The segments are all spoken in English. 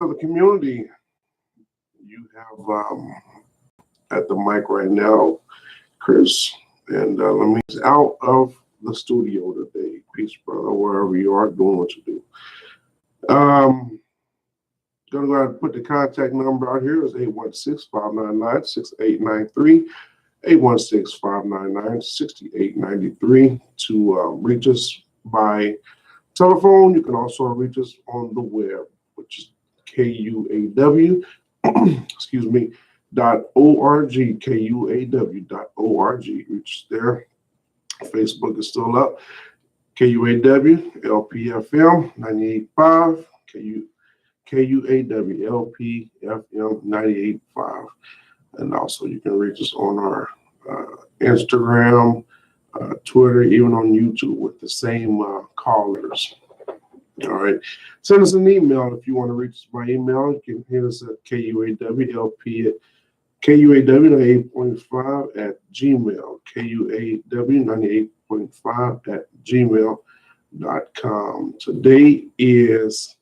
of the community. You have at the mic right now, Chris, and let me out of the studio today. Peace, brother, wherever you are doing what you do. Gonna go ahead and put the contact number out here. It's 816-599-6893. 816-599-6893 to reach us by telephone. You can also reach us on the web, which is KUAW, excuse me, .org, KUAW.org. Reach us there. Facebook is still up. KUAW, LPFM 98.5, KUAW, LPFM 98.5. And also you can reach us on our Instagram, Twitter, even on YouTube with the same call letters. All right. Send us an email if you want to reach us by email. You can hit us at KUAWLP at KUAW98.5 at Gmail, KUAW98.5 at gmail.com. Today is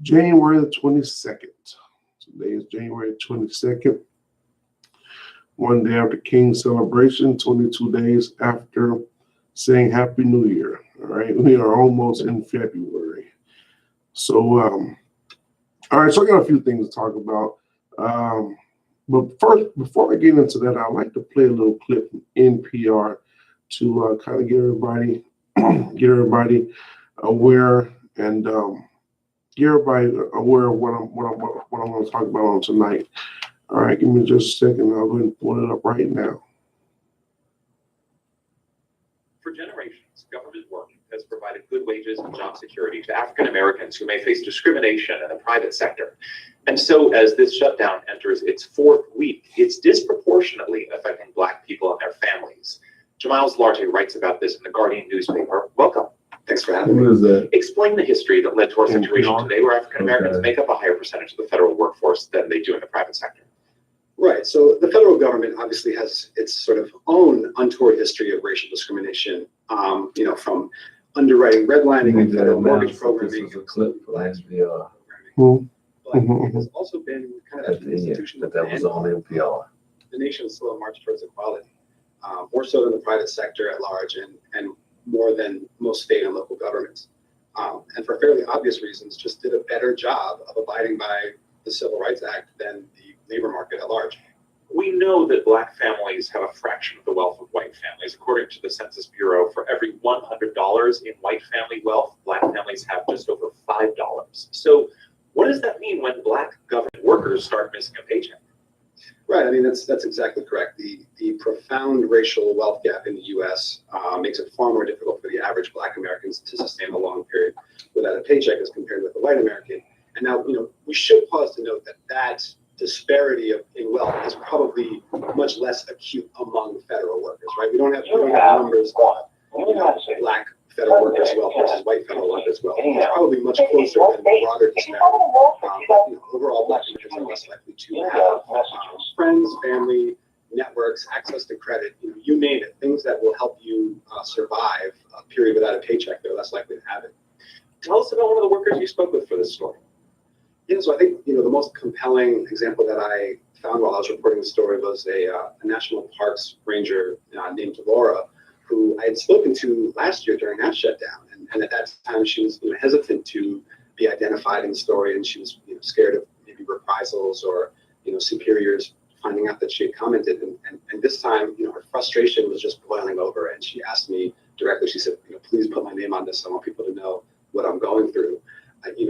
January the 22nd. Today is January 22nd. One day after King's celebration, 22 days after saying Happy New Year. All right, we are almost in February. So, all right, so I got a few things to talk about. But first, before I get into that, I'd like to play a little clip from NPR to kind of get everybody aware and get everybody aware of what I'm going to talk about on tonight. All right, give me just a second. I'll go ahead and pull it up right now. For generations, government work has provided good wages and job security to African Americans who may face discrimination in the private sector. And so as this shutdown enters its fourth week, it's disproportionately affecting Black people and their families. Jamiles Lartey writes about this in the Guardian newspaper. Welcome. Thanks for having me. What is that? Explain the history that led to our situation today where African Americans make up a higher percentage of the federal workforce than they do in the private sector. Right. So the federal government obviously has its sort of own untoward history of racial discrimination, from underwriting redlining and federal mortgage programming. This is a clip for SBR. But it has also been kind of an institution that was on NPR. The nation's slow march towards equality, more so than the private sector at large and more than most state and local governments. And for fairly obvious reasons, just did a better job of abiding by the Civil Rights Act than the labor market at large. We know that Black families have a fraction of the wealth of white families. According to the Census Bureau, for every $100 in white family wealth, Black families have just over $5. So what does that mean when Black government workers start missing a paycheck? Right. I mean, that's exactly correct. The profound racial wealth gap in the U.S. Makes it far more difficult for the average Black Americans to sustain a long period without a paycheck as compared with the white American. And now, we should pause to note that disparity in wealth is probably much less acute among federal workers, right? We don't have numbers of Black federal workers' wealth versus white federal workers' wealth. It's probably much closer than the broader disparity. Overall, Black Americans are less likely to have friends, family, networks, access to credit, you name it, things that will help you survive a period without a paycheck. They're less likely to have it. Tell us about one of the workers you spoke with for this story. Yeah, so I think the most compelling example that I found while I was reporting the story was a national parks ranger named Laura, who I had spoken to last year during that shutdown, and at that time she was hesitant to be identified in the story, and she was scared of maybe reprisals or superiors finding out that she had commented, and this time her frustration was just boiling over, and she asked me directly. She said, please put my name on this. I want people to know what I'm going through.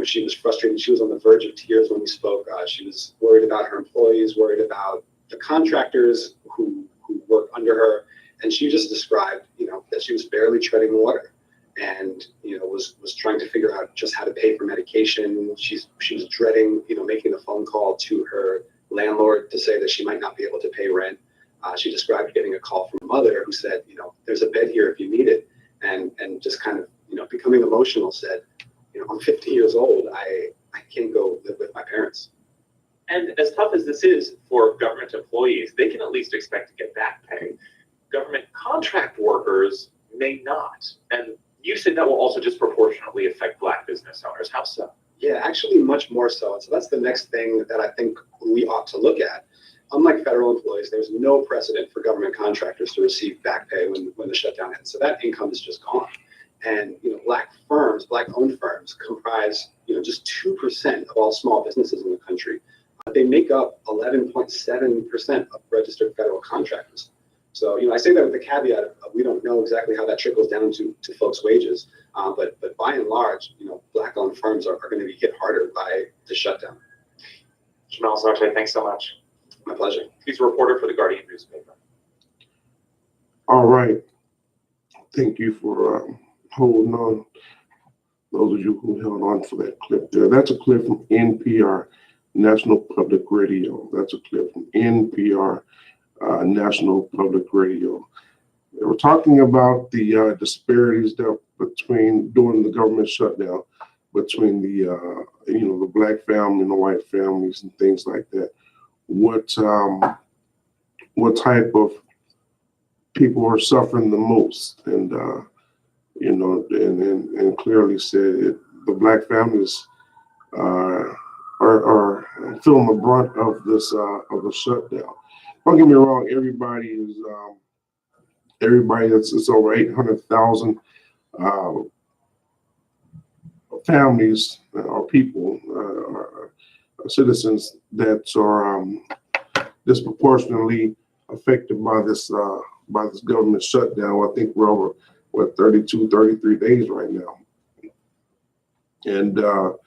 She was frustrated. She was on the verge of tears when we spoke. She was worried about her employees, worried about the contractors who work under her. And she just described, that she was barely treading water and, was trying to figure out just how to pay for medication. She was dreading, making the phone call to her landlord to say that she might not be able to pay rent. She described getting a call from her mother who said, there's a bed here if you need it. And just kind of, becoming emotional said, I'm 50 years old. I can't go live with my parents. And as tough as this is for government employees, they can at least expect to get back pay. Government contract workers may not. And you said that will also disproportionately affect Black business owners. How so? Yeah, actually much more so. And so that's the next thing that I think we ought to look at. Unlike federal employees, there's no precedent for government contractors to receive back pay when the shutdown ends. So that income is just gone. And Black firms, Black-owned firms, comprise just 2% of all small businesses in the country. They make up 11.7% of registered federal contractors. So I say that with the caveat of we don't know exactly how that trickles down to folks' wages, but by and large, Black-owned firms are going to be hit harder by the shutdown. Jamal Sarche, thanks so much. My pleasure. He's a reporter for the Guardian newspaper. All right. Thank you for holding on. Those of you who held on for that clip there. That's a clip from NPR, National Public Radio. That's a clip from NPR, National Public Radio. They were talking about the disparities during the government shutdown between the Black family and the white families and things like that. What type of people are suffering the most, and and clearly said the Black families are feeling the brunt of this of the shutdown. Don't get me wrong, everybody it's over 800,000 families or people citizens that are disproportionately affected by this government shutdown. I think we're over 32, 33 days right now. And it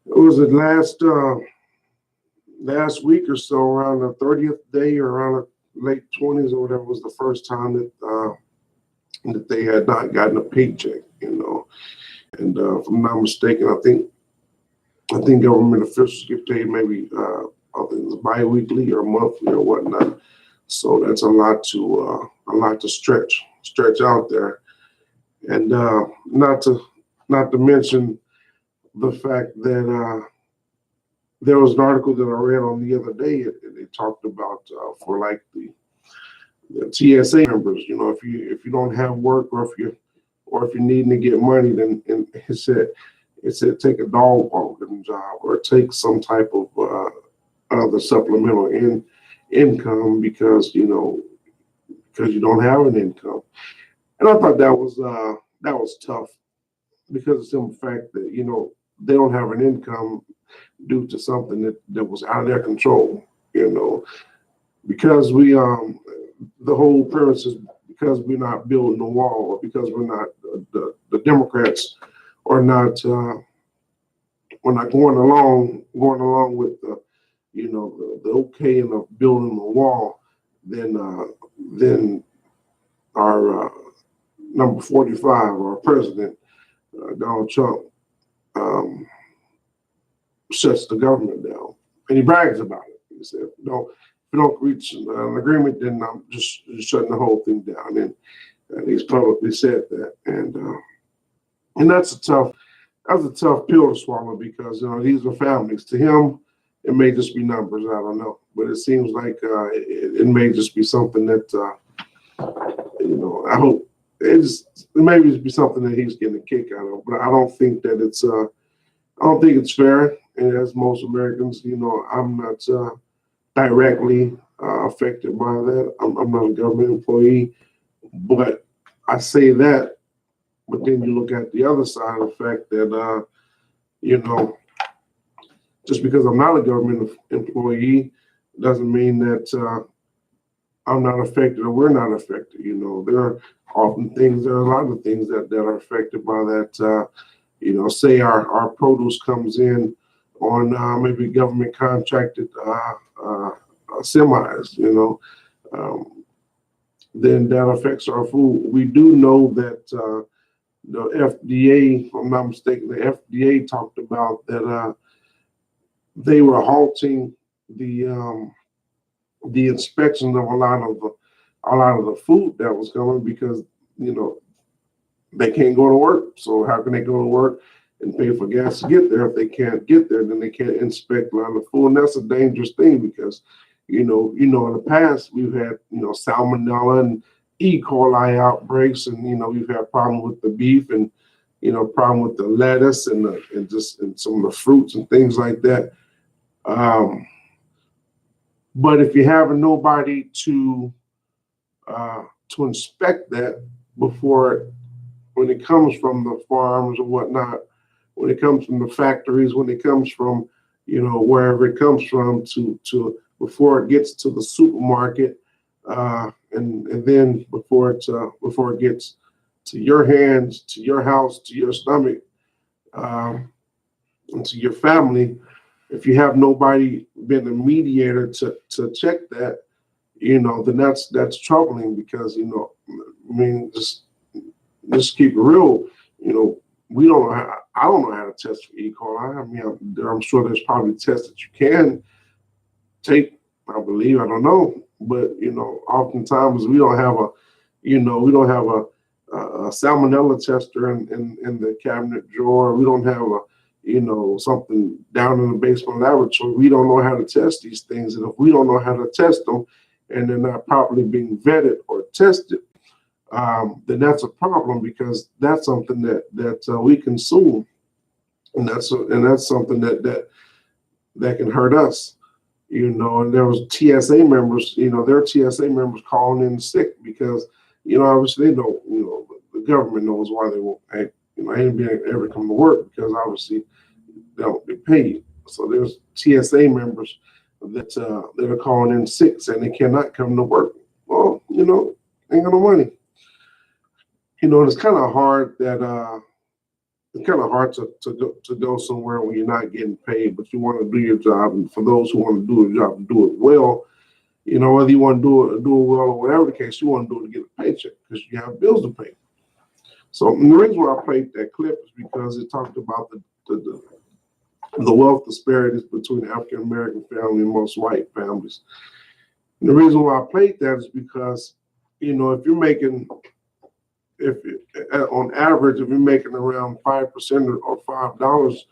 was the last week or so, around the 30th day or around the late 20s or whatever, was the first time that they had not gotten a paycheck, And if I'm not mistaken, I think government officials get paid maybe I think it's bi-weekly or monthly or whatnot. So that's a lot to stretch out there, and not to mention the fact that there was an article that I read on the other day. They talked about for like the TSA members. If you don't have work, or if you're needing to get money, then it said take a dog walking job or take some type of other supplemental income because you don't have an income. And I thought that was tough, because of the simple fact that they don't have an income due to something that was out of their control. Because we the whole premise is because we're not building a wall, or because we're not the Democrats are not we're not going along with the okaying of building the wall, then our number 45, our president, Donald Trump, shuts the government down, and he brags about it. He said, if we don't reach an agreement, then I'm just shutting the whole thing down. And he's publicly said that, and that's a tough pill to swallow, because these are families. To him, it may just be numbers. I don't know, but it seems like it may just be something that I hope it may just be something that he's getting a kick out of. But I don't think that it's fair. And as most Americans, I'm not directly affected by that. I'm not a government employee, but I say that. But then you look at the other side of the fact that just because I'm not a government employee doesn't mean that I'm not affected or we're not affected. There are a lot of things that are affected by that. Say our produce comes in on maybe government contracted semis, then that affects our food. We do know that the FDA, if I'm not mistaken, the FDA talked about that they were halting the inspection of a lot of the food that was coming, because they can't go to work. So how can they go to work and pay for gas to get there? If they can't get there, then they can't inspect a lot of food, and that's a dangerous thing, because in the past we've had salmonella and E. coli outbreaks, and we've had problems with the beef and problem with the lettuce and some of the fruits and things like that. But if you have nobody to inspect that before, when it comes from the farms or whatnot, when it comes from the factories, when it comes from, wherever it comes from to before it gets to the supermarket, and then before it gets to your hands, to your house, to your stomach, and to your family, if you have nobody been a mediator to check that, then that's troubling because, just keep it real, we don't know how, I don't know how to test for E. coli. I mean, I'm sure there's probably tests that you can take, I believe, I don't know, but, oftentimes we don't have a salmonella tester in the cabinet drawer. We don't have something down in the basement laboratory. We don't know how to test these things. And if we don't know how to test them and they're not properly being vetted or tested, then that's a problem because that's something that we consume. And that's something that can hurt us, and there was TSA members, there are TSA members calling in sick because, obviously they know, the government knows why they won't, ain't being able to come to work because obviously they don't get paid. So there's TSA members that are calling in sick saying they cannot come to work. Well, ain't got no money. It's kind of hard that to go somewhere when you're not getting paid, but you want to do your job. And for those who want to do a job and do it well, whether you want to do it well or whatever the case, you want to do it to get a paycheck because you have bills to pay. So the reason why I played that clip is because it talked about the wealth disparities between African American family and most white families. And the reason why I played that is because, if you're making, on average, if you're making around 5% or $5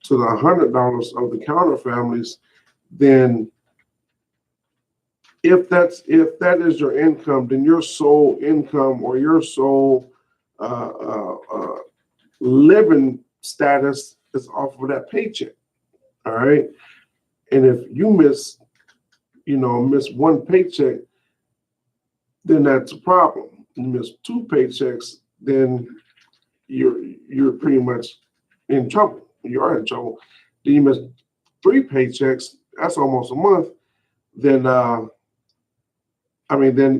to the $100 of the counter families, then if that is your income, then your sole income or your sole living status is off of that paycheck. All right. And if you miss one paycheck, then that's a problem. You miss two paychecks, then you're pretty much in trouble. You are in trouble. Then you miss three paychecks, that's almost a month, then then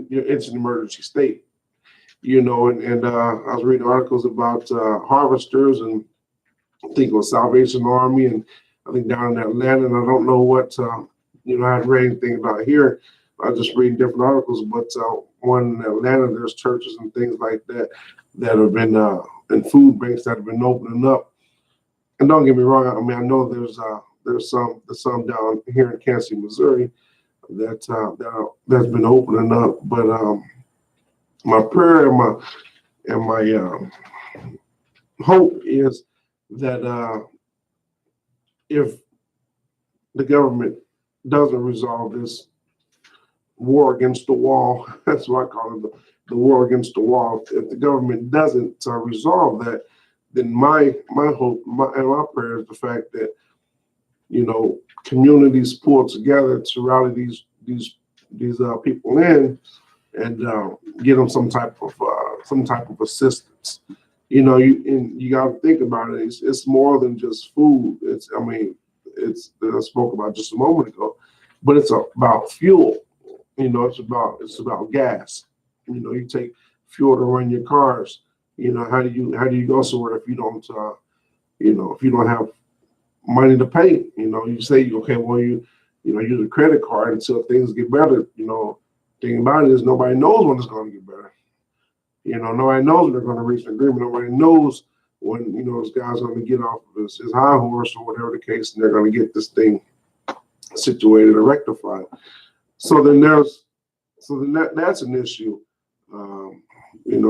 it's an emergency state. And I was reading articles about harvesters, and I think it was Salvation Army, and I think down in Atlanta, and I don't know what, I haven't read anything about here. I just reading different articles, but one in Atlanta, there's churches and things like that have been, and food banks that have been opening up. And don't get me wrong, I know there's some down here in Kansas City, Missouri, that's been opening up. But my prayer and my hope is that if the government doesn't resolve this war against the wall, that's what I call it, the war against the wall. If the government doesn't resolve that, then my hope and my prayer is the fact that communities pull together to rally these people in and get them some type of assistance. You got to think about it. It's more than just food. It's that I spoke about just a moment ago, but it's about fuel. It's about gas. You take fuel to run your cars. How do you go somewhere if you don't if you don't have money to pay? You say, okay, well, you use a credit card until things get better. Thing about it is nobody knows when it's going to get better. Nobody knows when they're going to reach an agreement. Nobody knows when this guy's going to get off of his high horse or whatever the case, and they're going to get this thing situated or rectified. So then that's an issue.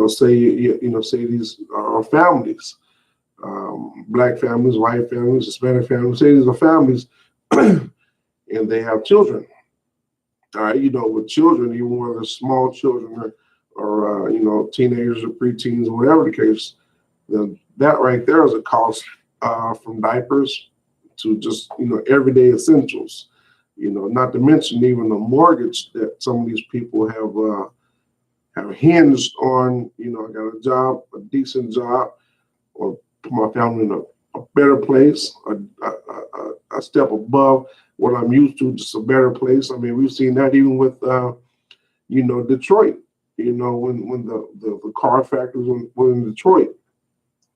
Say these are families, black families, white families, Hispanic families. Say these are families, and they have children. All right, with children, even whether they're small children or teenagers or preteens or whatever the case, that right there is a cost from diapers to just, everyday essentials. Not to mention even the mortgage that some of these people have hinged on. I got a job, a decent job, or put my family in a better place, a step above what I'm used to, just a better place. I mean, we've seen that even with, Detroit. When the car factories were in Detroit.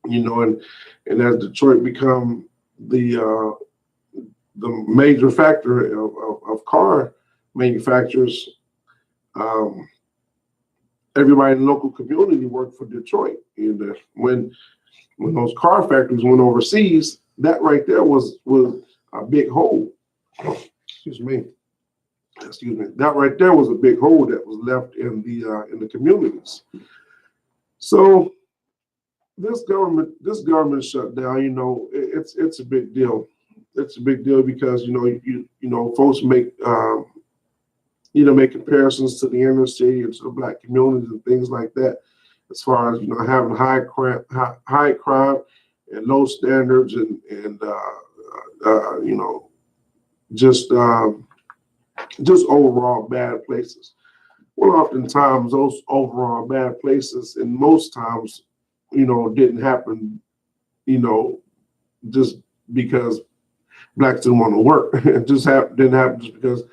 And as Detroit become the major factor of car manufacturers, everybody in the local community worked for Detroit. And when those car factories went overseas, that right there was a big hole. Excuse me. That right there was a big hole that was left in the communities. So this government shutdown, it's a big deal. It's a big deal because folks make make comparisons to the inner city and to the Black communities and things like that, as far as having high crime and low standards and just overall bad places. Well, oftentimes those overall bad places, and most times, didn't happen, just because Blacks didn't want to work. It just didn't happen just because,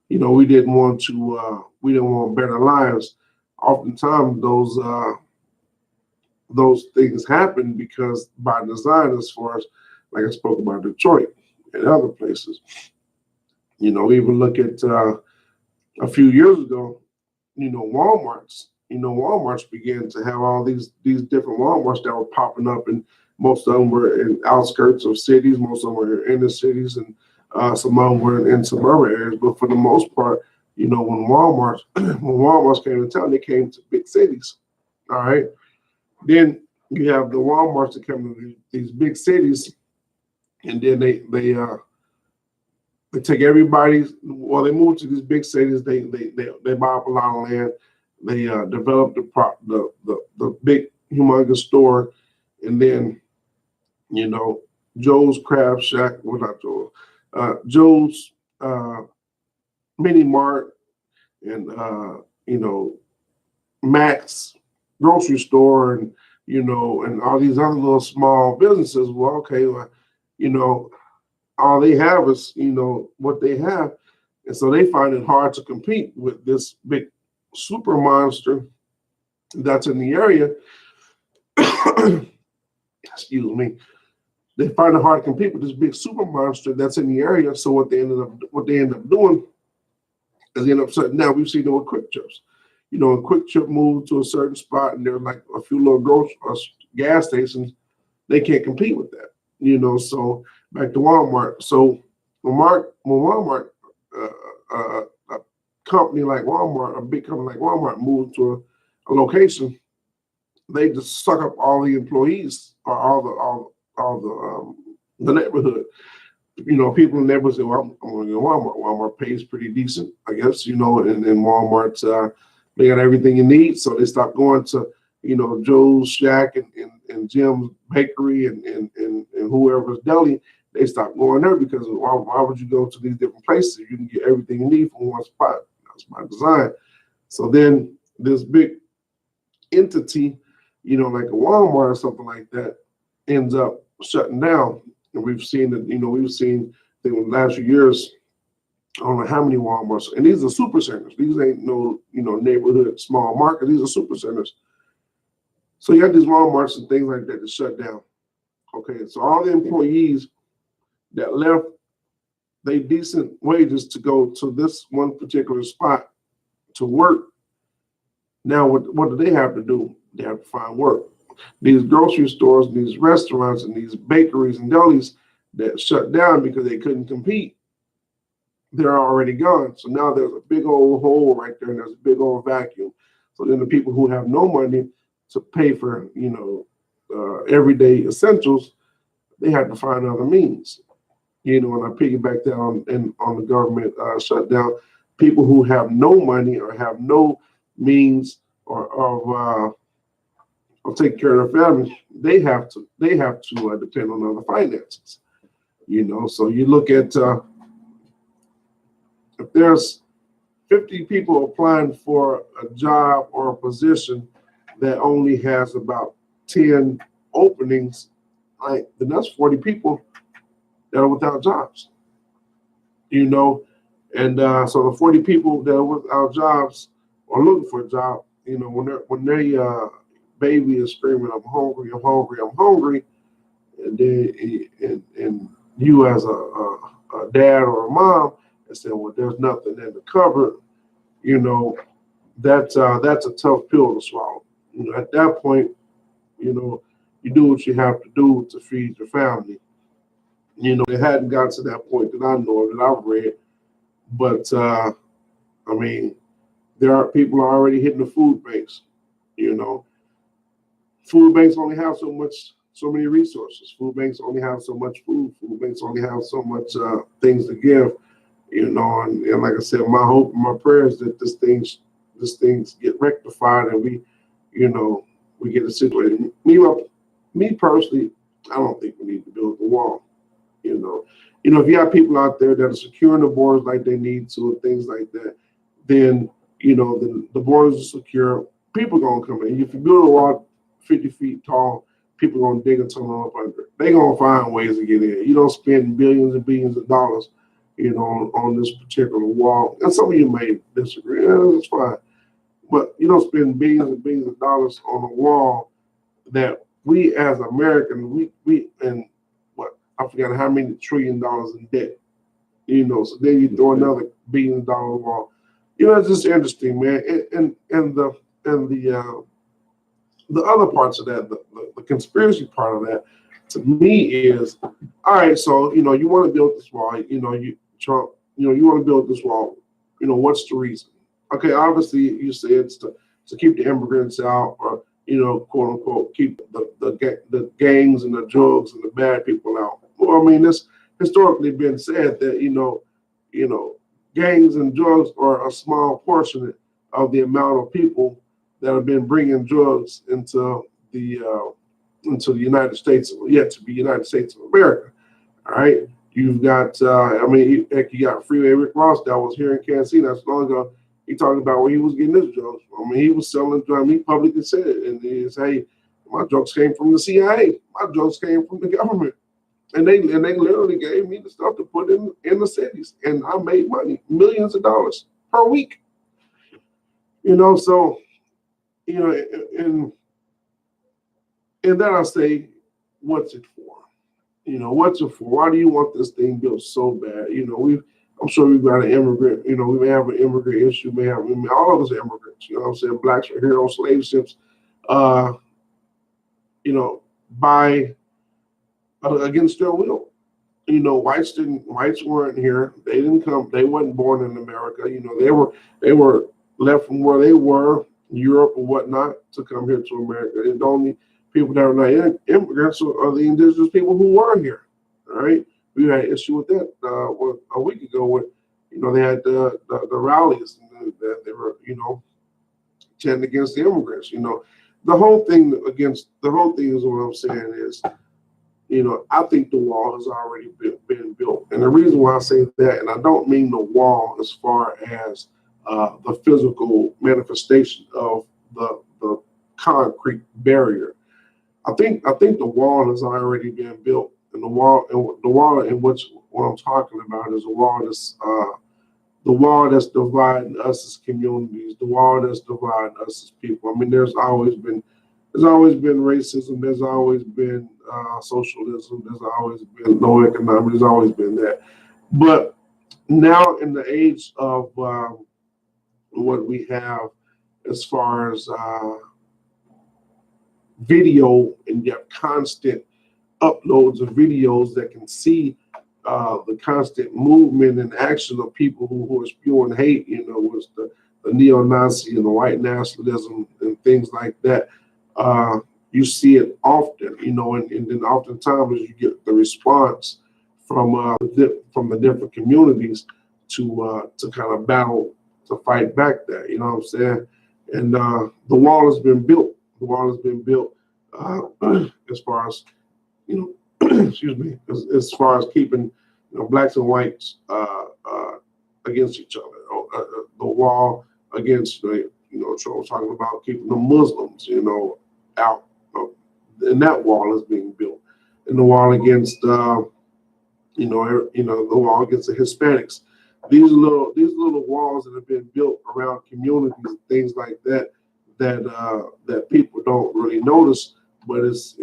we didn't want better lives. Oftentimes those things happen because by design, as far as, like I spoke about Detroit and other places. We even look at a few years ago, Walmarts. Walmarts began to have all these different Walmarts that were popping up, and most of them were in outskirts of cities, most of them were in inner cities, and some of them were in suburban areas. But for the most part, when Walmarts came to town, they came to big cities. All right. Then you have the Walmarts that come to these big cities, and then they take everybody. Well, they move to these big cities. They buy up a lot of land. They develop the big humongous store, and then Joe's Crab Shack. Well, not Joe's. Joe's Mini Mart and Max grocery store and and all these other little small businesses. Well, okay, all they have is what they have, and so they find it hard to compete with this big super monster that's in the area. Excuse me. They find it hard to compete with this big super monster that's in the area. So what they end up doing is they end up shutting down. We've seen it with Quick Trips. A Quick Trip moved to a certain spot, and there's like a few little gas stations. They can't compete with that. So back to Walmart. So when Walmart, a company like Walmart, a big company like Walmart, moved to a location, they just suck up all the employees or all the neighborhood. People in the neighborhood say, "Well, I'm going to go to Walmart. Walmart pays pretty decent, I guess." And Walmart, they got everything you need, so they stopped going to Joe's Shack and Jim's Bakery and whoever's deli. They stopped going there because why would you go to these different places if you can get everything you need from one spot? That's by design. So then this big entity, like a Walmart or something like that, ends up shutting down. And we've seen that, in the last few years, I don't know how many Walmarts, and these are super centers. These ain't no, neighborhood small market. These are super centers. So you have these Walmarts and things like that shut down. Okay, so all the employees that left they decent wages to go to this one particular spot to work. Now, what do they have to do? They have to find work. These grocery stores, these restaurants, and these bakeries and delis that shut down because they couldn't compete, they're already gone. So now there's a big old hole right there, and there's a big old vacuum. So then the people who have no money to pay for, everyday essentials, they have to find other means. And I piggyback that on the government shutdown. People who have no money or have no means or or take care of their family, they have to depend on other finances. So you look at if there's 50 people applying for a job or a position that only has about 10 openings, then that's 40 people that are without jobs. And so the 40 people that are without jobs or looking for a job, when their baby is screaming, "I'm hungry, I'm hungry, I'm hungry," and then and you as a dad or a mom and say, "Well, there's nothing in the cupboard," that's a tough pill to swallow. At that point, you do what you have to do to feed your family. It hadn't gotten to that point that I know of, that I've read, but there are people are already hitting the food banks. Food banks only have so many resources. Food banks only have so much food. Food banks only have so much things to give. And like I said, my hope and my prayer is that this things get rectified and we get a situation. Me personally, I don't think we need to build the wall. If you have people out there that are securing the borders like they need to and things like that, then the borders are secure. People gonna come in. If you build a wall 50 feet tall, people gonna dig a tunnel up under. They gonna find ways to get in. You don't spend billions and billions of dollars, on this particular wall. And some of you may disagree. That's fine. But you don't spend billions and billions of dollars on a wall that we as Americans, we and I forgot how many $1 trillion in debt. So then you throw another $1 billion wall. It's just interesting, man. And the other parts of that, the conspiracy part of that, to me is, all right. So you want to build this wall. Trump. You want to build this wall. What's the reason? Okay, obviously you say it's to keep the immigrants out, or quote unquote, keep the gangs and the drugs and the bad people out. Well, it's historically been said that gangs and drugs are a small portion of the amount of people that have been bringing drugs into the United States, yet to be United States of America. All right, you've got you got Freeway Rick Ross that was here in Kansas City not so long ago. He talked about where he was getting his drugs from. He was selling drugs. He publicly said it, and he said, "Hey, my drugs came from the CIA. My drugs came from the government." And they literally gave me the stuff to put in the cities, and I made money, millions of dollars per week. So and then I say, what's it for? What's it for? Why do you want this thing built so bad? I'm sure we've got an immigrant. We may have an immigrant issue. All of us are immigrants. You know what I'm saying? Blacks are here on slave ships. By against their will. Whites weren't here. They didn't come. They wasn't born in America. They were left from where they were, Europe and whatnot, to come here to America. And the only people that are not immigrants are the indigenous people who were here. All right, we had an issue with that a week ago when they had the rallies and they were chanting against the immigrants. The whole thing is what I'm saying is. I think the wall has already been built. And the reason why I say that, and I don't mean the wall as far as the physical manifestation of the concrete barrier. I think the wall has already been built. And the wall in which what I'm talking about is the wall that's dividing us as communities, the wall that's dividing us as people. There's always been racism. There's always been socialism. There's always been no economic. There's always been that. But now in the age of what we have as far as video, and you have constant uploads of videos that can see the constant movement and action of people who are spewing hate, was the neo-Nazi and the white nationalism and things like that. You see it often, and then oftentimes you get the response from the different communities to kind of battle to fight back that, you know what I'm saying? And the wall has been built. The wall has been built as far as, excuse me, as far as keeping blacks and whites against each other. The wall against so I was talking about keeping the Muslims, out. And that wall is being built, and the wall against, the wall against the Hispanics. These little walls that have been built around communities, things like that, that people don't really notice, but there's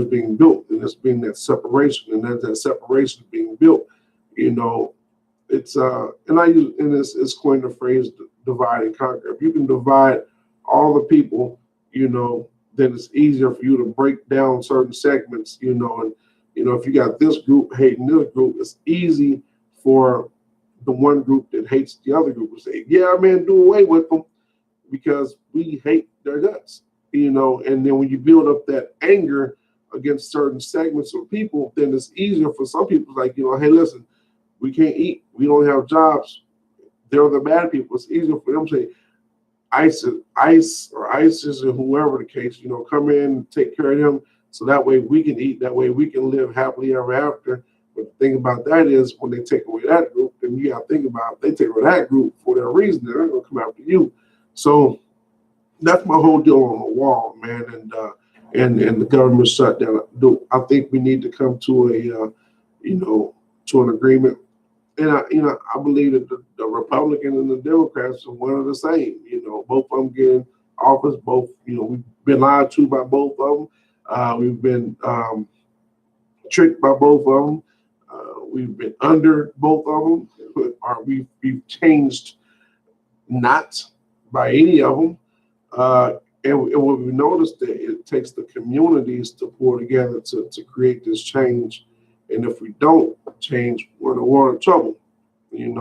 being built, and it's being that separation, and as that separation is being built, it's and I use it's coined the phrase divide and conquer. If you can divide all the people, then it's easier for you to break down certain segments, and if you got this group hating this group, it's easy for the one group that hates the other group to say, yeah, man, do away with them because we hate their guts, and then when you build up that anger against certain segments of people, then it's easier for some people like, hey, listen, we can't eat, we don't have jobs, they're the bad people. It's easier for them to say, ICE or whoever the case, come in and take care of them so that way we can eat, that way we can live happily ever after. But the thing about that is when they take away that group, then you got to think about they take away that group for their reason, they're going to come after you. So that's my whole deal on the wall, man. And the government shutdown. I think we need to come to to an agreement. And I believe that the Republicans and the Democrats are one of the same. Both of them getting office. Both, we've been lied to by both of them. We've been tricked by both of them. We've been under both of them. Or we've changed not by any of them. And what we noticed that it takes the communities to pull together to create this change. And if we don't change, we're in a world of trouble, And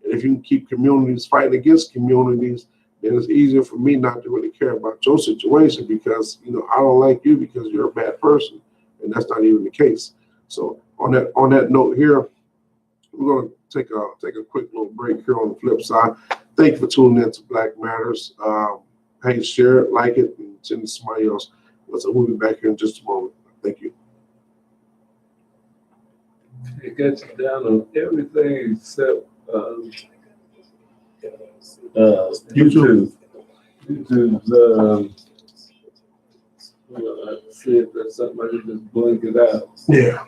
if you can keep communities fighting against communities, then it's easier for me not to really care about your situation because, I don't like you because you're a bad person. And that's not even the case. So on that note here, we're going to take a quick little break here on the flip side. Thank you for tuning in to Black Matters. Hey, share it, like it, and send it to somebody else. So we'll be back here in just a moment. Thank you. It gets you down on everything except YouTube. YouTube's I see if there's something I can just blink it out. Yeah.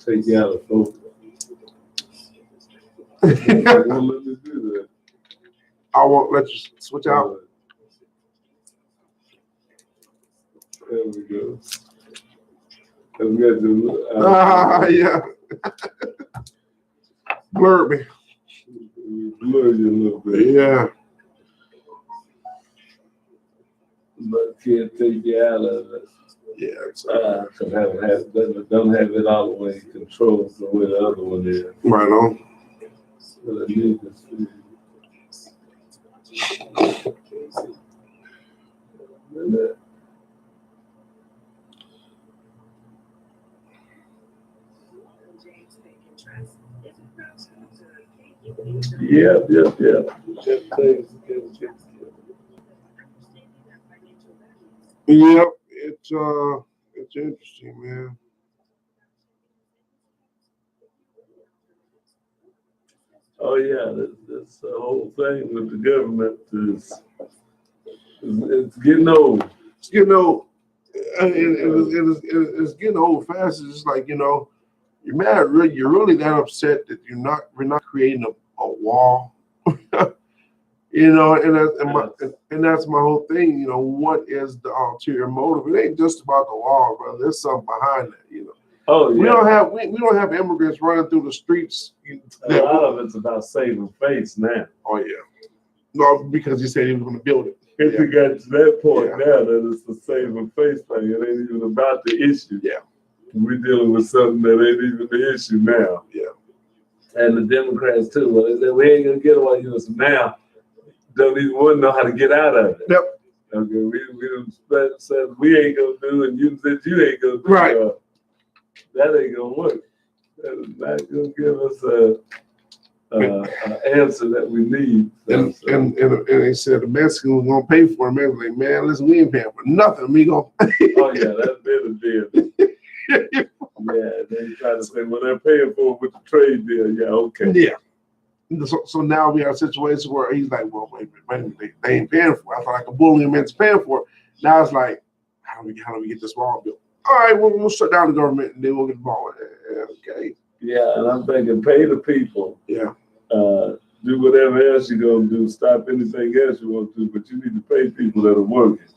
Take you out of focus. It won't let me do that. I won't let you switch out. There we go. And we got to Yeah. Blur me. blur you a little bit. Yeah. But can't take you out of it. Yeah. It's, Don't have it all the way in control the way the other one is. right on. So I need to see. Yeah. Yep. It's interesting, man. Oh yeah, this the whole thing with the government is it's getting old. It's it's getting old fast. It's just like, you're mad. You're really that upset that we're not creating a wall. And that's my whole thing. What is the ulterior motive? It ain't just about the wall, brother. There's something behind that. Oh yeah. We don't have immigrants running through the streets. A lot of it's about saving face now. Oh yeah. No, because he said he was going to build it. If you got to that point now that it's the saving face thing, it ain't even about the issue. Yeah. We're dealing with something that ain't even the issue now. Yeah. And the Democrats too. Well, they said we ain't gonna get away with this now. Don't even want to know how to get out of it. Yep. Okay, we said we ain't gonna do, and you said you ain't gonna do. Right. That ain't gonna work. That is not gonna give us a answer that we need. And they said the Mexicans were gonna pay for it. Man, like, man, listen, we ain't paying for nothing, amigo. Oh yeah, that's been a deal. Yeah, they try to say, well, they're paying for it with the trade deal. Yeah, okay. Yeah. So now we have a situation where he's like, well, wait a minute, they ain't paying for it. I thought I could bully him into paying for it. Now it's like, how do we get this wall built? All right, well, we'll shut down the government and then we'll get the ball. Okay. Yeah, and I'm thinking, pay the people. Yeah. Do whatever else you're gonna do. Stop anything else you want to do, but you need to pay people that are working.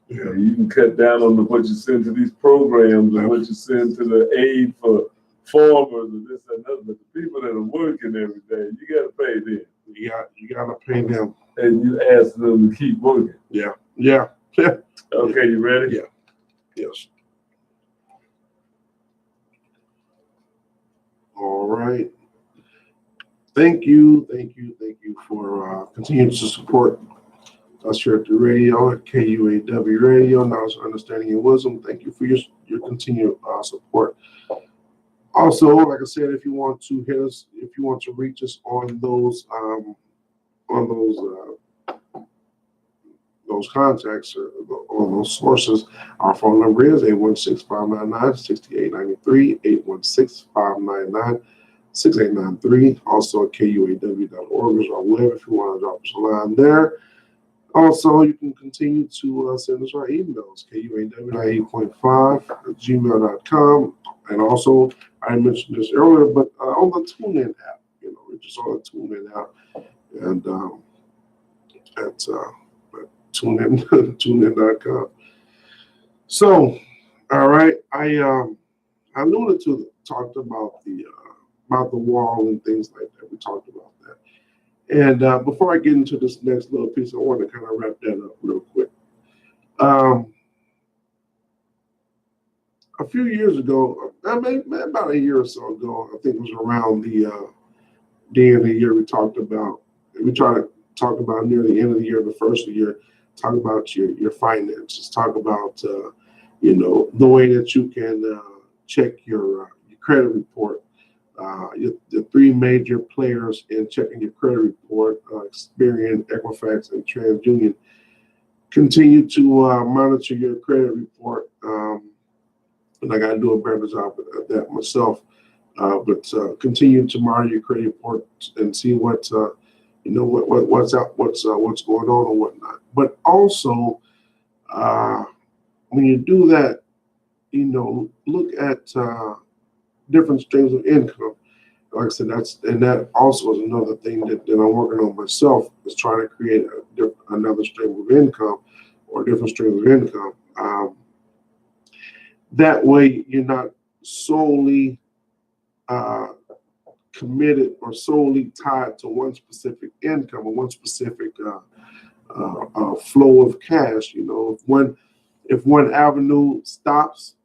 Yeah. You can cut down on what you send to these programs and what you send to the aid for farmers and this and that. But the people that are working every day, you got to pay them. You gotta pay them. And you ask them to keep working. Yeah. Okay, you ready? Yeah. Yes. All right. Thank you for continuing to support us here at the radio, at KUAW Radio, Knowledge, Understanding, and Wisdom. Thank you for your continued support. Also, like I said, if you want to hit us, if you want to reach us on those contacts or on those sources, our phone number is 816-599-6893, 816-599-6893. Also at KUAW.org is our web if you want to drop us a line there. Also, you can continue to send us our emails, KUAW8.5@gmail.com. And also, I mentioned this earlier, but on the TuneIn app, we're just on the TuneIn app. And at TuneIn.com. So, all right, I alluded to talked about the wall and things like that. We talked about that. And before I get into this next little piece, I want to kind of wrap that up real quick. A few years ago, about a year or so ago, I think it was around the end of the year, we try to talk about near the end of the year, the first of the year, talk about your finances, talk about, the way that you can check your credit report. The three major players in checking your credit report, Experian, Equifax, and TransUnion, continue to monitor your credit report. And I got to do a better job at that myself. But continue to monitor your credit report and see what's what's going on and whatnot. But also, when you do that, look at different streams of income. Like I said, that also is another thing that I'm working on myself, is trying to create another stream of income or different streams of income. That way, you're not solely committed or solely tied to one specific income or one specific flow of cash. If one avenue stops,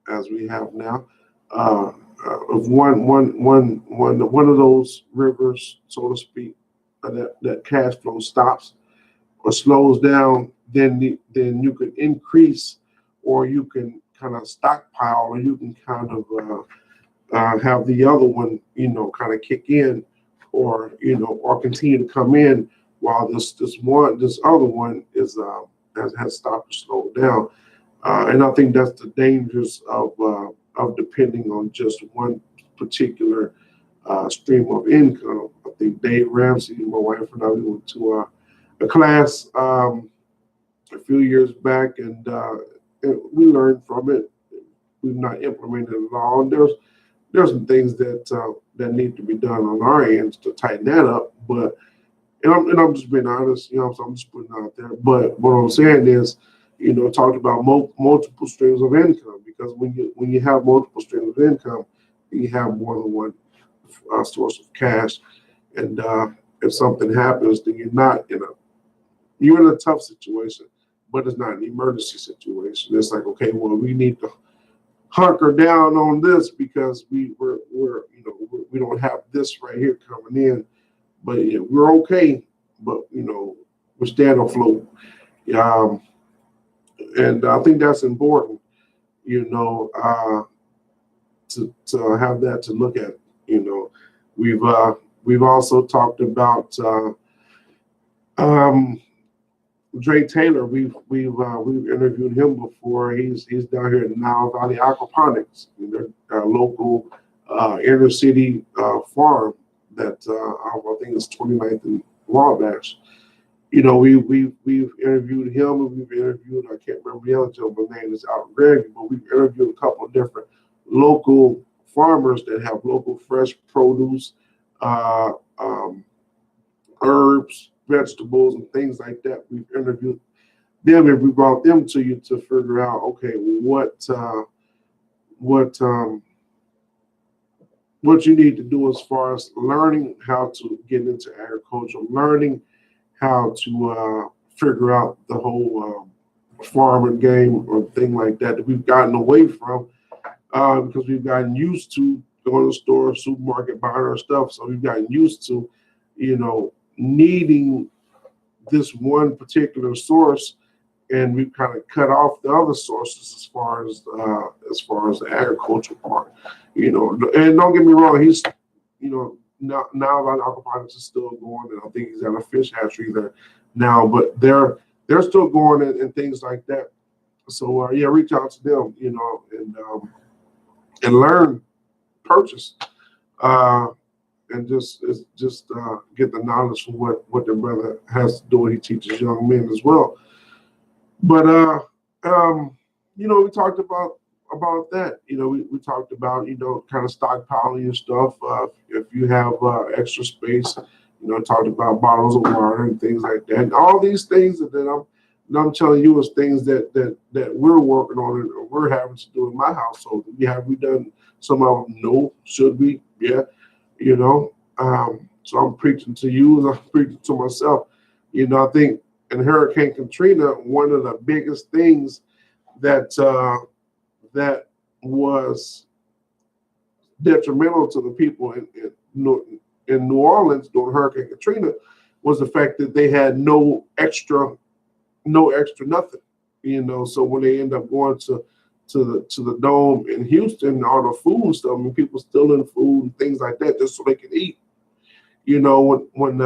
as we have now, if one of those rivers, so to speak, that cash flow stops or slows down, then you can increase, or you can kind of stockpile, or you can kind of have the other one, kind of kick in, or continue to come in while this other one is has stopped or slowed down. And I think that's the dangers of depending on just one particular stream of income. I think Dave Ramsey, my wife and I, we went to a class a few years back, and we learned from it. We've not implemented it at all. And there's some things that need to be done on our ends to tighten that up. But I'm just being honest, so I'm just putting it out there. But what I'm saying is, talked about multiple streams of income, because when you have multiple streams of income, you have more than one source of cash. And if something happens, then you're in a tough situation, but it's not an emergency situation. It's like, okay, well, we need to hunker down on this because we don't have this right here coming in, but we're okay, but we're staying afloat. And I think that's important, to have that to look at, We've also talked about Dre Taylor. We've interviewed him before. He's down here at Nile Valley Aquaponics, their local inner city farm that I think is 29th and Wabash. You know, we've interviewed him, and we've interviewed, I can't remember the other gentleman's name, is out in Grandview, but we've interviewed a couple of different local farmers that have local fresh produce, herbs, vegetables, and things like that. We've interviewed them, and we brought them to you to figure out, okay, what you need to do as far as learning how to get into agriculture, learning how to figure out the whole farming game or thing like that we've gotten away from because we've gotten used to going to the store, supermarket, buying our stuff. So we've gotten used to, you know, needing this one particular source, and we've kind of cut off the other sources as far as the agricultural part, you know. And don't get me wrong, he's, you know, now aquaponics is still going, and I think he's at a fish hatchery there now, but they're still going and things like that. So yeah, reach out to them, you know, and learn, purchase, and just get the knowledge from what their brother has to do. He teaches young men as well. But you know, we talked about that. You know, we talked about, you know, kind of stockpiling your stuff. If you have extra space, you know, talked about bottles of water and things like that. And all these things that I'm telling you is things that we're working on and we're having to do in my household. Have we done some of them? No. Should we? Yeah. You know. So I'm preaching to you and I'm preaching to myself. You know, I think in Hurricane Katrina, one of the biggest things that was detrimental to the people in New Orleans during Hurricane Katrina was the fact that they had no extra nothing, you know. So when they end up going to the dome in Houston, all the food and stuff, I mean, people stealing food and things like that just so they could eat. You know, when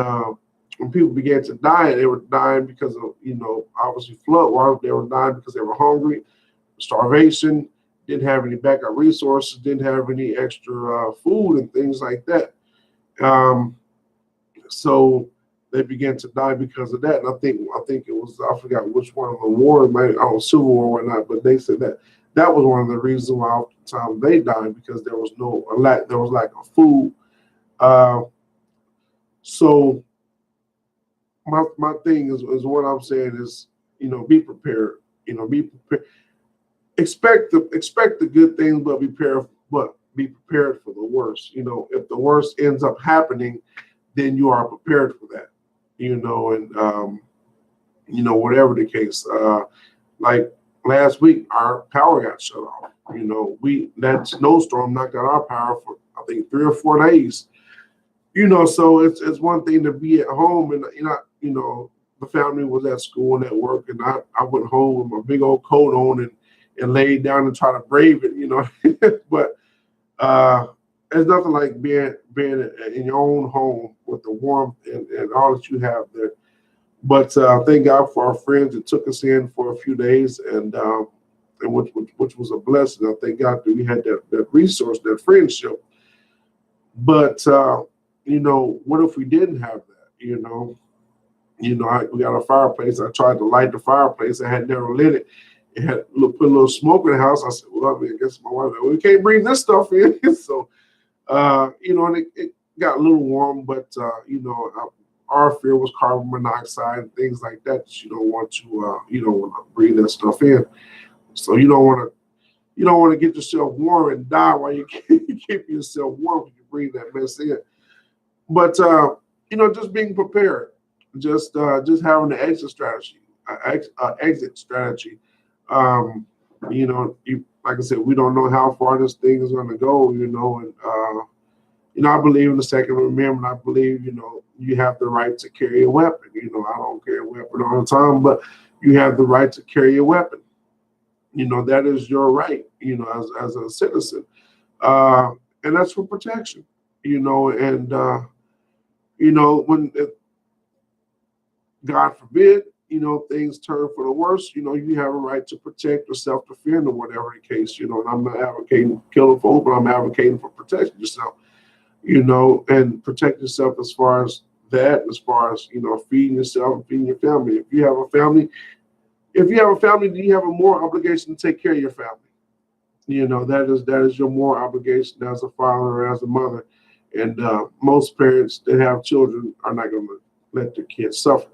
people began to die, they were dying because of, you know, obviously flood water. They were dying because they were hungry, starvation, didn't have any backup resources, didn't have any extra food and things like that. So they began to die because of that. And I think it was, I forgot which one of the wars, Civil War or not, but they said that was one of the reasons why oftentimes they died, because there was lack of food. So my thing is what I'm saying is, you know, be prepared. You know, be prepared. Expect the good things, but be prepared for the worst. You know, if the worst ends up happening, then you are prepared for that. You know, and you know, whatever the case. Like last week, our power got shut off. You know, that snowstorm knocked out our power for I think 3 or 4 days. You know, so it's one thing to be at home and you know, the family was at school and at work, and I went home with my big old coat on and laid down and try to brave it, you know. But there's nothing like being in your own home with the warmth and all that you have there. But thank God for our friends that took us in for a few days, and which was a blessing. I thank God that we had that resource, that friendship. But you know, what if we didn't have that? You know, we got a fireplace. I tried to light the fireplace. I had never lit it. It had put a little smoke in the house. I said, well, I mean, I guess my wife said, well, we can't bring this stuff in. So, you know, and it got a little warm, but, you know, our fear was carbon monoxide and things like that. You don't want to breathe that stuff in. So you don't want to get yourself warm and die while you keep yourself warm when you breathe that mess in. But, you know, just being prepared, just having the exit strategy. You know, like I said, we don't know how far this thing is going to go, you know, and, you know, I believe in the Second Amendment. I believe, you know, you have the right to carry a weapon. You know, I don't carry a weapon all the time, but you have the right to carry a weapon. You know, that is your right, you know, as a citizen. And that's for protection. you know, and when God forbid, things turn for the worse, you have a right to protect or self-defend or whatever the case, and I'm not advocating killing folks, but I'm advocating for protecting yourself, and protect yourself as far as that, as far as, feeding yourself and feeding your family. If you have a family, then you have a moral obligation to take care of your family. That is your moral obligation as a father or as a mother. And most parents that have children are not going to let their kids suffer.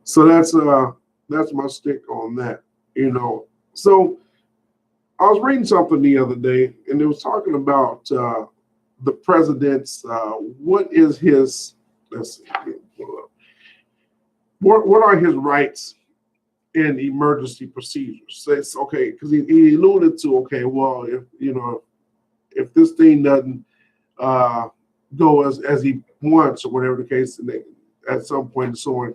So that's my stick on that. So I was reading something the other day, and it was talking about the president's. What is his? Let's see. What are his rights in emergency procedures? So it's okay because he alluded to, okay, well, if this thing doesn't go as he wants or whatever the case, and at some point someone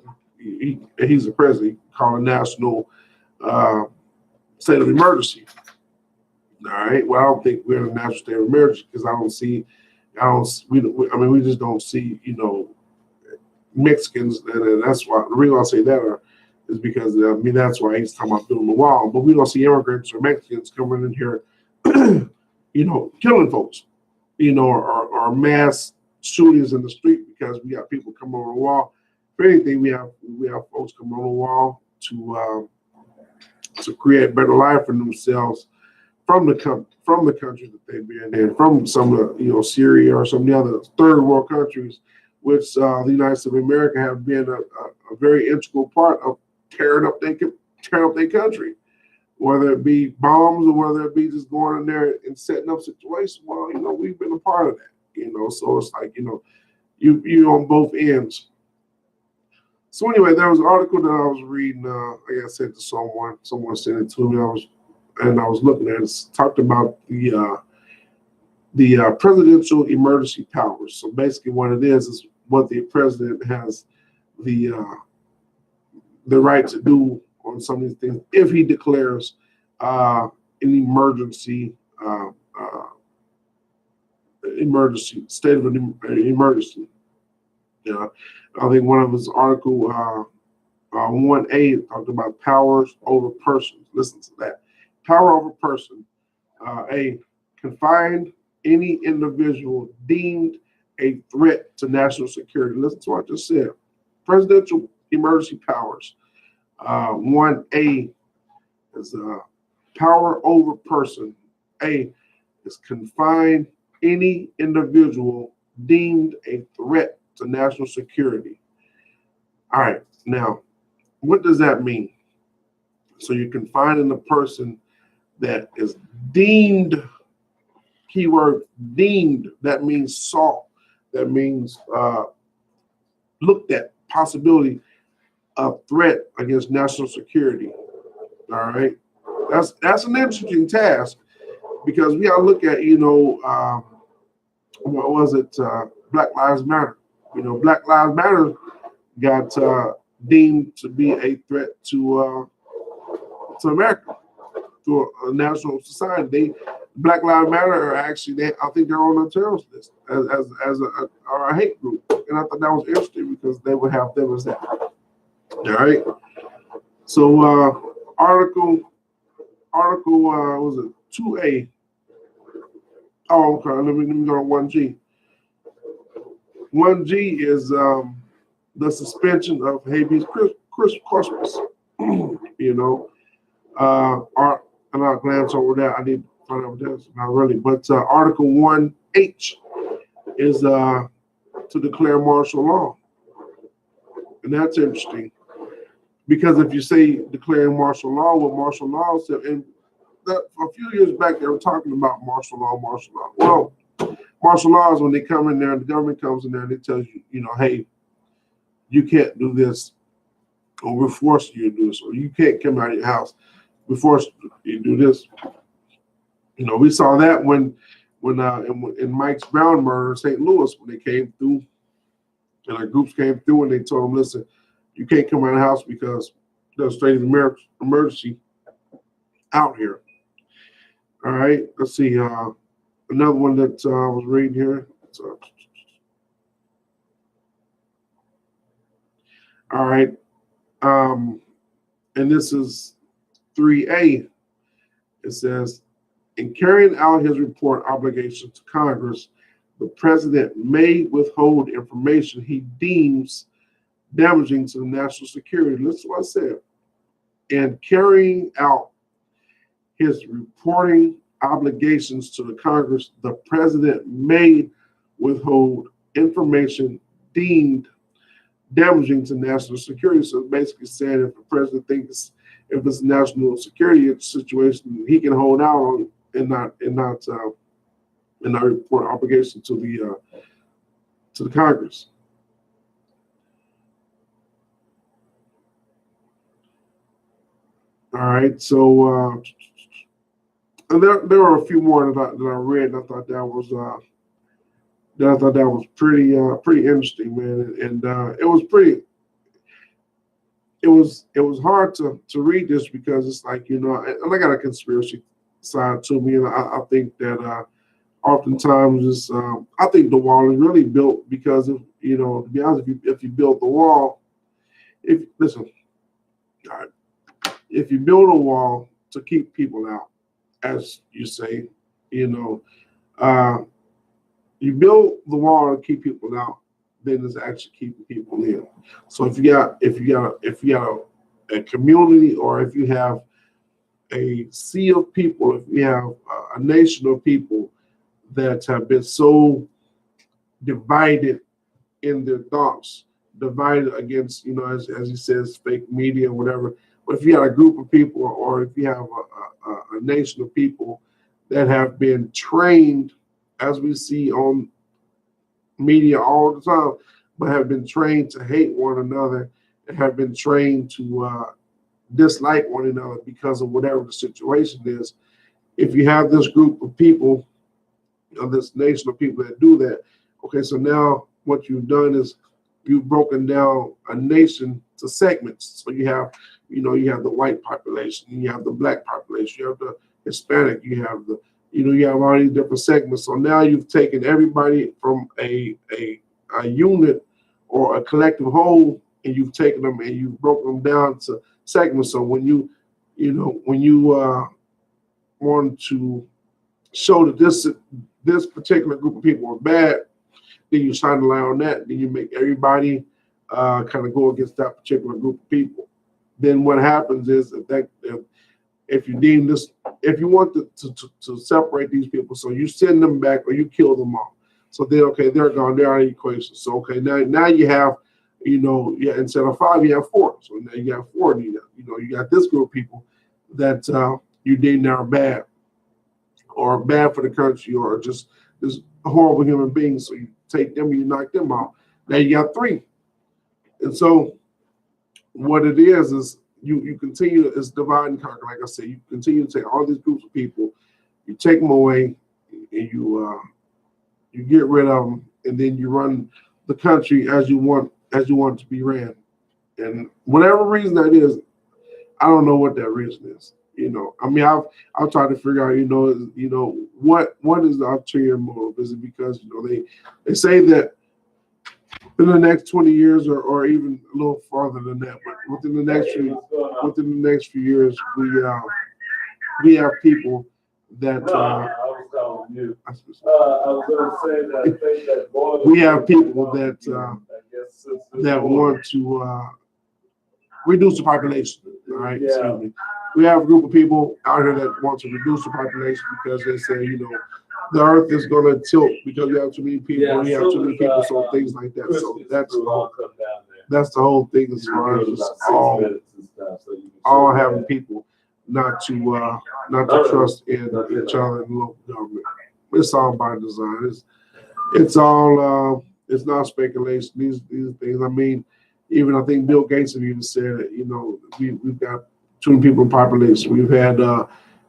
he's the president, call a national state of emergency. All right. Well, I don't think we're in a national state of emergency because we just don't see Mexicans, and that's why the reason I say that is because that's why he's talking about building the wall. But we don't see immigrants or Mexicans coming in here, killing folks, or mass shootings in the street because we got people coming over the wall. If anything, we have folks coming on the wall to create a better life for themselves from the country that they've been in, from some of the, Syria or some of the other third world countries, which the United States of America have been a very integral part of tearing up their country, whether it be bombs or whether it be just going in there and setting up situations. Well, we've been a part of that, so it's like, you on both ends. So anyway, there was an article that I was reading, I sent to someone sent it to me, I was looking at it. It's talked about the presidential emergency powers. So basically what it is what the president has the right to do on some of these things if he declares an emergency state of an emergency. I think one of his article 1A talked about powers over persons. Listen to that. Power over person. A, confine any individual deemed a threat to national security. Listen to what I just said. Presidential emergency powers. 1A is power over person. A is confine any individual deemed a threat to national security. All right, now, what does that mean? So you're confining a person that is deemed, keyword deemed, that means saw, that means looked at, possibility of threat against national security. All right, that's an interesting task because we got to look at, what was it, Black Lives Matter. Black Lives Matter got deemed to be a threat to America, to a national society. Black Lives Matter are actually, I think they're on a terrorist list as a hate group, and I thought that was interesting because they would have them as that. All right. So article was it 2A? Oh, okay. Let me go to 1G. 1G is the suspension of habeas corpus. And I'll glance over that. I need to find out what that is. Not really, but Article 1H is to declare martial law, and that's interesting because if you say declaring martial law, what martial law said, and that a few years back they were talking about martial law. Well, martial law is when they come in there, the government comes in there and they tell you, hey, you can't do this, or we're forcing you to do this, or you can't come out of your house. We forced you to do this. We saw that when in Mike's Brown murder in St. Louis, when they came through, and our groups came through and they told them, listen, you can't come out of the house because there's a state of emergency out here. All right, let's see. another one that I was reading here. So, all right. And this is 3A. It says, in carrying out his report obligations to Congress, the president may withhold information he deems damaging to the national security. Listen to what I said. In carrying out his reporting obligations to the Congress, the president may withhold information deemed damaging to national security. So basically saying if the president thinks if it's a national security situation, he can hold out on and not report obligation to the Congress. All right, so and there were a few more that I read, and I thought that was pretty interesting, man, and it was pretty. It was hard to read this because it's like, you know, and I got a conspiracy side to me, and I think that oftentimes it's I think the wall is really built because of, you know, to be honest, if you build the wall, if you build a wall to keep people out, as you say, you know, you build the wall to keep people out, then it's actually keeping people in. So if you got a community, or if you have a sea of people, if you have a nation of people that have been so divided in their thoughts, divided against, you know, as he says, fake media or whatever. But if you have a group of people, or if you have a nation of people that have been trained, as we see on media all the time, but have been trained to hate one another and have been trained to dislike one another because of whatever the situation is. If you have this group of people, this nation of people that do that, okay, so now what you've done is you've broken down a nation to segments. So you have the white population, you have the black population, you have the Hispanic, you have all these different segments. So now you've taken everybody from a unit or a collective whole, and you've taken them and you've broken them down to segments. So when you want to show that this particular group of people are bad, then you shine the light on that. Then you make everybody kind of go against that particular group of people. Then what happens is if you deem this, if you want to separate these people, so you send them back or you kill them all. So then, okay, they're gone. They're out of the equation. So okay, now you have, instead of 5, you have 4. So now you got 4. You got this group of people that you deem are bad, or bad for the country, or just horrible human beings. So you take them and you knock them out. Now you got 3. And so what it is you continue, it's divide and conquer. Like I said, you continue to take all these groups of people, you take them away, and you get rid of them, and then you run the country as you want it to be ran. And whatever reason that is, I don't know what that reason is. I mean, I've tried to figure out, what is the ulterior motive? Is it because they say that in the next 20 years, or even a little farther than that, but within the next few years, we have people that I was calling you. I was going to say that I think that we have people that want to reduce the population. All right, Yeah. excuse me. We have a group of people out here that want to reduce the population because they say, the earth is going to tilt because we have too many people. Yeah, we have too many people, so things like that. So that's the whole thing as far as all having people not to trust in each other and local government. It's all by design. It's all it's not speculation. These things. I mean, even I think Bill Gates have even said that we've got too many people in population. We've had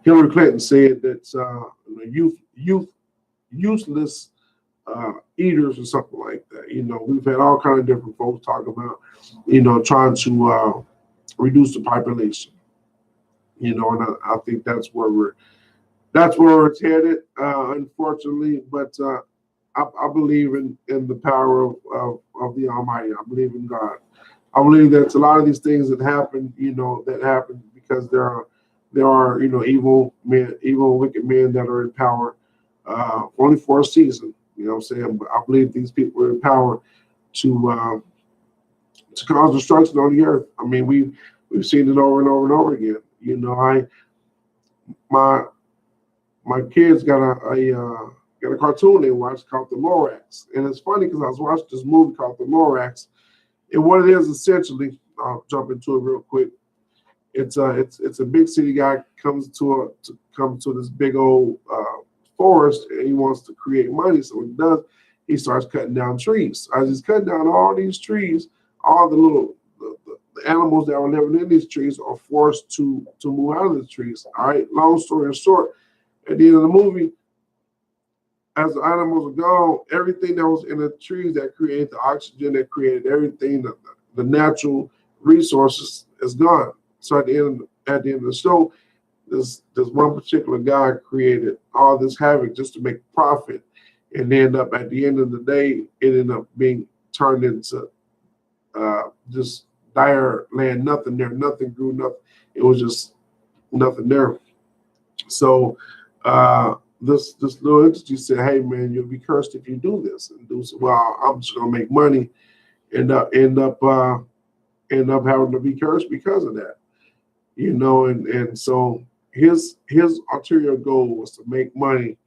Hillary Clinton said that useless eaters or something like that. We've had all kinds of different folks talk about trying to reduce the population. And I think that's where that's where it's headed, unfortunately. But I believe in the power of the Almighty. I believe in God. I believe that a lot of these things that happen, that happen because there are evil men, evil wicked men that are in power, only for a season. You know what I'm saying? But I believe these people are in power to cause destruction on the earth. I mean, we've seen it over and over and over again. My kids got a cartoon they watch called The Lorax, and it's funny because I was watching this movie called The Lorax, and what it is essentially, I'll jump into it real quick. It's a big city guy comes to this big old forest, and he wants to create money. So what he does, he starts cutting down trees. As he's cutting down all these trees, all the animals that were living in these trees are forced to move out of the trees. All right. Long story short, at the end of the movie, as the animals are gone, everything that was in the trees that created the oxygen, that created everything, the natural resources is gone. So at the end of the show, this one particular guy created all this havoc just to make profit, and end up at the end of the day, it ended up being turned into just dire land. Nothing there, nothing grew, nothing. It was just nothing there. So this little entity said, "Hey man, you'll be cursed if you do this." And do so, well, I'm just gonna make money. End up having to be cursed because of that. And so his ulterior goal was to make money,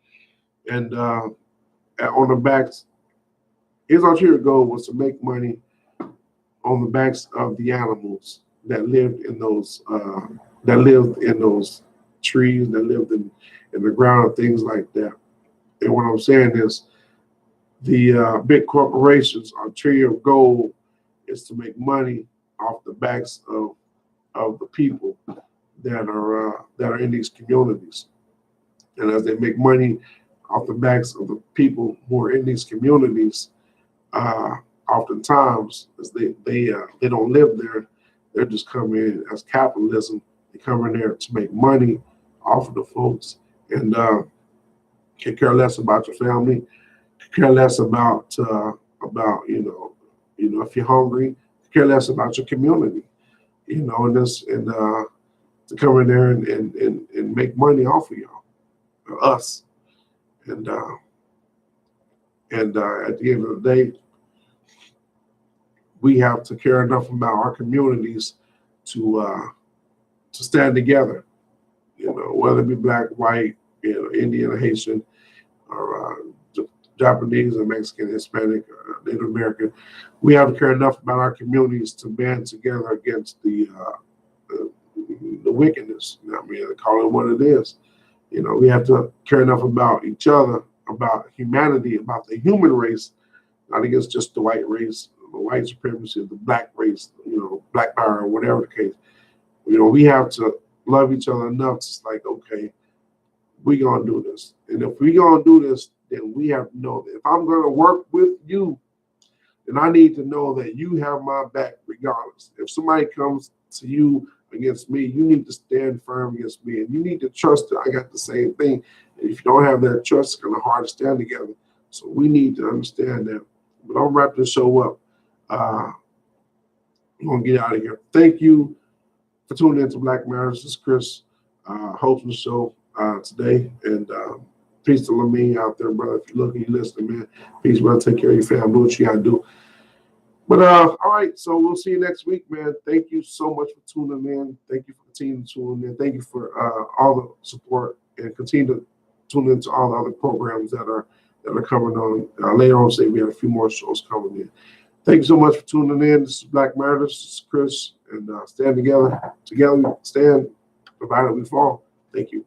and on the backs, his ulterior goal was to make money on the backs of the animals that lived in those trees, that lived in the ground, and things like that. And what I'm saying is, the big corporations' ulterior goal is to make money off the backs of the people that are in these communities. And as they make money off the backs of the people who are in these communities, oftentimes as they don't live there, they're just coming in as capitalism. They come in there to make money off of the folks, and can care less about your family, care less about if you're hungry, care less about your community, and to come in there and make money off of y'all, or us, and at the end of the day, we have to care enough about our communities to stand together, whether it be black, white, Indian, or Haitian, or Japanese, or Mexican, Hispanic, or Native American. We have to care enough about our communities to band together against the wickedness. I mean, call it what it is. We have to care enough about each other, about humanity, about the human race, not against just the white race, the white supremacy, the black race, black power, or whatever the case. We have to love each other enough. It's like, okay, we're gonna do this, and if we're gonna do this, then we have to know that if I'm gonna work with you, then I need to know that you have my back regardless. If somebody comes to you against me, you need to stand firm against me, and you need to trust that I got the same thing. And if you don't have that trust, it's gonna be hard to stand together. So we need to understand that. But I'm wrapping the show up. I'm gonna get out of here. Thank you for tuning in to Black Matters. This is Chris hosting the show today, and peace to Lamine out there, brother. If you're looking, you listening, man. Peace, brother. Take care of your family. Do what you gotta do. But all right, so we'll see you next week, man. Thank you so much for tuning in. Thank you for continuing to tune in. Thank you for all the support, and continue to tune into all the other programs that are coming on. Later on today, we have a few more shows coming in. Thank you so much for tuning in. This is Black Matters. This is Chris, and stand together. Together we stand, divided we fall. Thank you.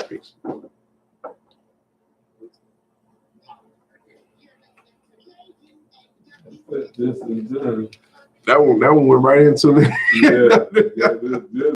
Peace. This is That one went right into me. yeah.